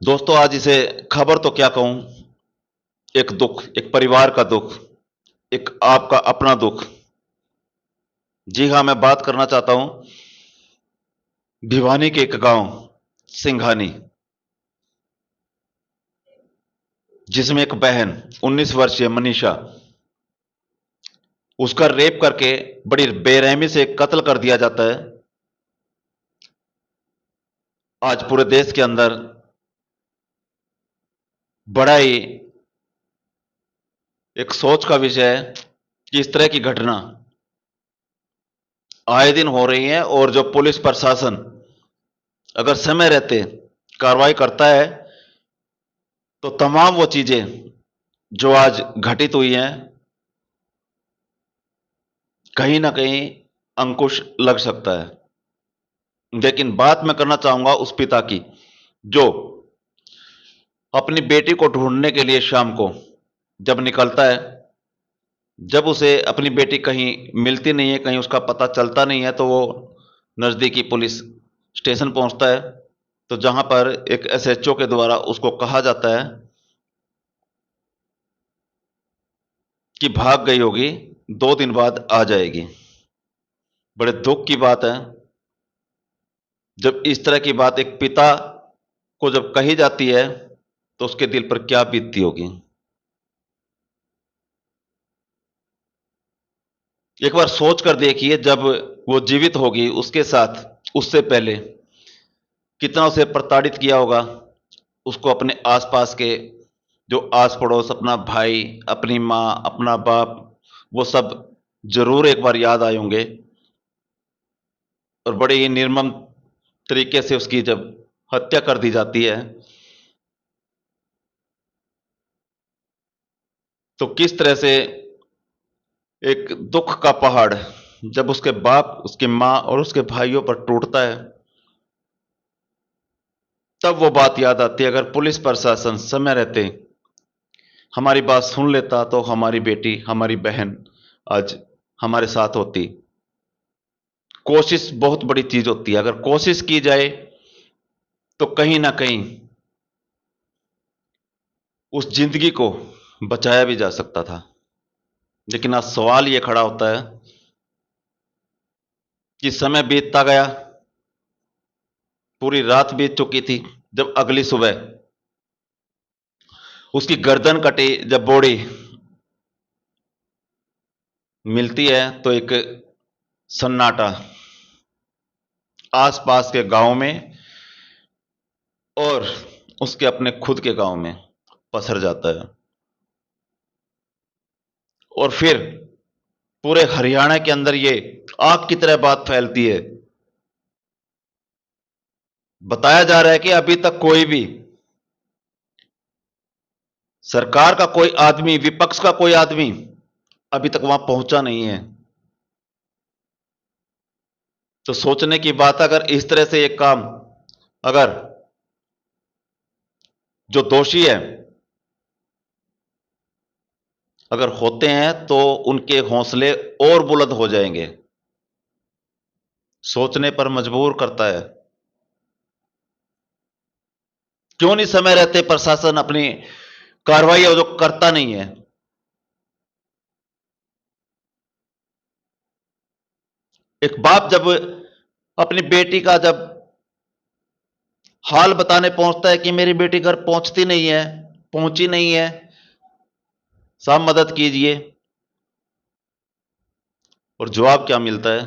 दोस्तों, आज इसे खबर तो क्या कहूं, एक दुख, एक परिवार का दुख, एक आपका अपना दुख। जी हां, मैं बात करना चाहता हूं भिवानी के एक गांव सिंघानी, जिसमें एक बहन 19 वर्षीय मनीषा, उसका रेप करके बड़ी बेरहमी से कत्ल कर दिया जाता है। आज पूरे देश के अंदर बड़ा ही एक सोच का विषय है कि इस तरह की घटना आए दिन हो रही है, और जो पुलिस प्रशासन अगर समय रहते कार्रवाई करता है तो तमाम वो चीजें जो आज घटित हुई हैं, कहीं ना कहीं अंकुश लग सकता है। लेकिन बात मैं करना चाहूंगा उस पिता की, जो अपनी बेटी को ढूंढने के लिए शाम को जब निकलता है, जब उसे अपनी बेटी कहीं मिलती नहीं है, कहीं उसका पता चलता नहीं है, तो वो नजदीकी पुलिस स्टेशन पहुंचता है। तो जहां पर एक एसएचओ के द्वारा उसको कहा जाता है कि भाग गई होगी, 2 दिन बाद आ जाएगी। बड़े दुख की बात है जब इस तरह की बात एक पिता को जब कही जाती है, तो उसके दिल पर क्या बीतती होगी। एक बार सोच कर देखिए, जब वो जीवित होगी उसके साथ उससे पहले कितना उसे प्रताड़ित किया होगा। उसको अपने आसपास के जो आस पड़ोस, अपना भाई, अपनी माँ, अपना बाप, वो सब जरूर एक बार याद आए होंगे। और बड़े ही निर्मम तरीके से उसकी जब हत्या कर दी जाती है, तो किस तरह से एक दुख का पहाड़ जब उसके बाप, उसकी माँ और उसके भाइयों पर टूटता है, तब वो बात याद आती है। अगर पुलिस प्रशासन समय रहते हमारी बात सुन लेता, तो हमारी बेटी, हमारी बहन आज हमारे साथ होती। कोशिश बहुत बड़ी चीज होती है, अगर कोशिश की जाए तो कहीं ना कहीं उस जिंदगी को बचाया भी जा सकता था। लेकिन आज सवाल यह खड़ा होता है कि समय बीतता गया, पूरी रात बीत चुकी थी, जब अगली सुबह उसकी गर्दन कटी, जब बॉडी मिलती है, तो एक सन्नाटा आसपास के गांव में और उसके अपने खुद के गांव में पसर जाता है। और फिर पूरे हरियाणा के अंदर ये आग की तरह बात फैलती है। बताया जा रहा है कि अभी तक कोई भी सरकार का कोई आदमी, विपक्ष का कोई आदमी अभी तक वहां पहुंचा नहीं है। तो सोचने की बात, अगर इस तरह से एक काम, अगर जो दोषी है अगर होते हैं, तो उनके हौसले और बुलंद हो जाएंगे। सोचने पर मजबूर करता है। क्यों नहीं समय रहते प्रशासन अपनी कार्रवाई जो करता नहीं है। एक बाप जब अपनी बेटी का जब हाल बताने पहुंचता है कि मेरी बेटी घर पहुंचती नहीं है, पहुंची नहीं है, साहब मदद कीजिए, और जवाब क्या मिलता है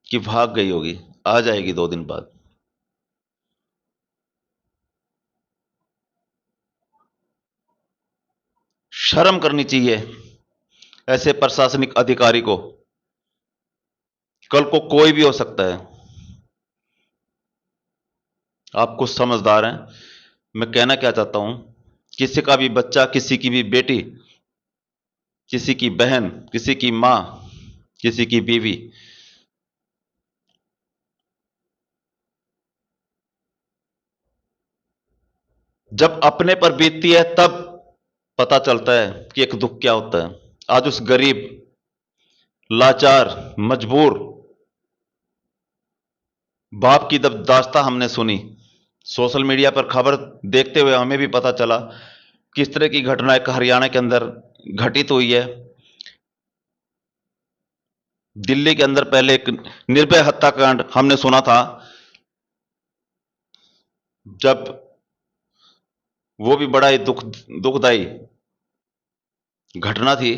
कि भाग गई होगी, आ जाएगी 2 दिन बाद। शर्म करनी चाहिए ऐसे प्रशासनिक अधिकारी को। कल को कोई भी हो सकता है। आप कुछ समझदार हैं। मैं कहना क्या चाहता हूं, किसी का भी बच्चा, किसी की भी बेटी, किसी की बहन, किसी की मां, किसी की बीवी, जब अपने पर बीतती है तब पता चलता है कि एक दुख क्या होता है। आज उस गरीब, लाचार, मजबूर बाप की जब दास्तां हमने सुनी, सोशल मीडिया पर खबर देखते हुए हमें भी पता चला किस तरह की घटना एक हरियाणा के अंदर घटित हुई है। दिल्ली के अंदर पहले एक निर्भय हत्याकांड हमने सुना था, जब वो भी बड़ा ही दुखदाई घटना थी।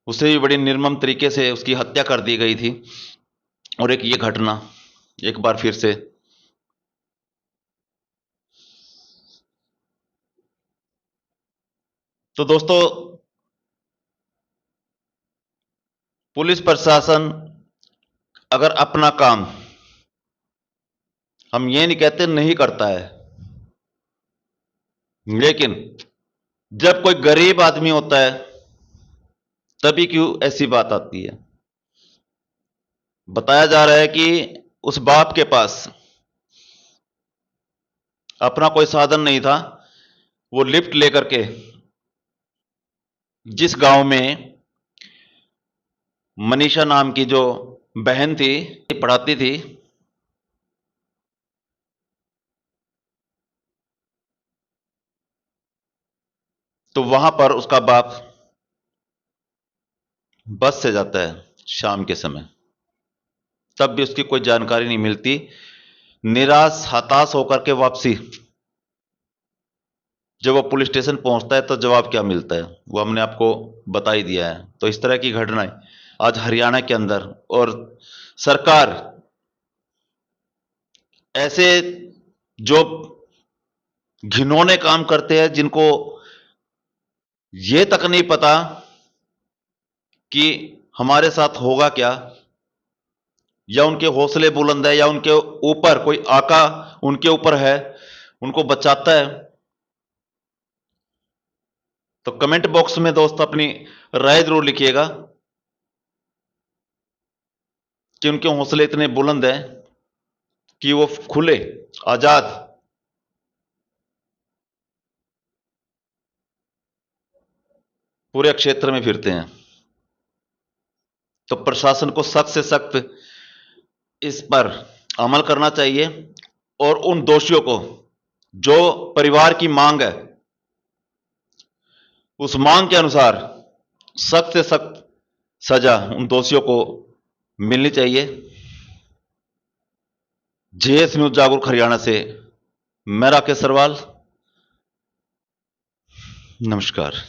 उसे भी बड़ी निर्मम तरीके से उसकी हत्या कर दी गई थी, और एक ये घटना एक बार फिर से। तो दोस्तों, पुलिस प्रशासन अगर अपना काम, हम ये नहीं कहते नहीं करता है, लेकिन जब कोई गरीब आदमी होता है तभी क्यों ऐसी बात आती है। बताया जा रहा है कि उस बाप के पास अपना कोई साधन नहीं था। वो लिफ्ट लेकर के जिस गांव में मनीषा नाम की जो बहन थी पढ़ाती थी, तो वहां पर उसका बाप बस से जाता है शाम के समय। तब भी उसकी कोई जानकारी नहीं मिलती। निराश हताश होकर के वापसी जब वो पुलिस स्टेशन पहुंचता है तो जवाब क्या मिलता है वो हमने आपको बता ही दिया है। तो इस तरह की घटनाएं आज हरियाणा के अंदर, और सरकार ऐसे जो घिनौने काम करते हैं जिनको ये तक नहीं पता कि हमारे साथ होगा क्या, या उनके हौसले बुलंद है, या उनके ऊपर कोई आका उनके ऊपर है, उनको बचाता है। तो कमेंट बॉक्स में दोस्त अपनी राय जरूर लिखिएगा कि उनके हौसले इतने बुलंद हैं कि वो खुले आजाद पूरे क्षेत्र में फिरते हैं। तो प्रशासन को सख्त से सख्त इस पर अमल करना चाहिए, और उन दोषियों को, जो परिवार की मांग है, उस मांग के अनुसार सख्त से सख्त सजा उन दोषियों को मिलनी चाहिए। जेएस न्यूज जागरूक हरियाणा से मैं राकेश सरवाल, नमस्कार।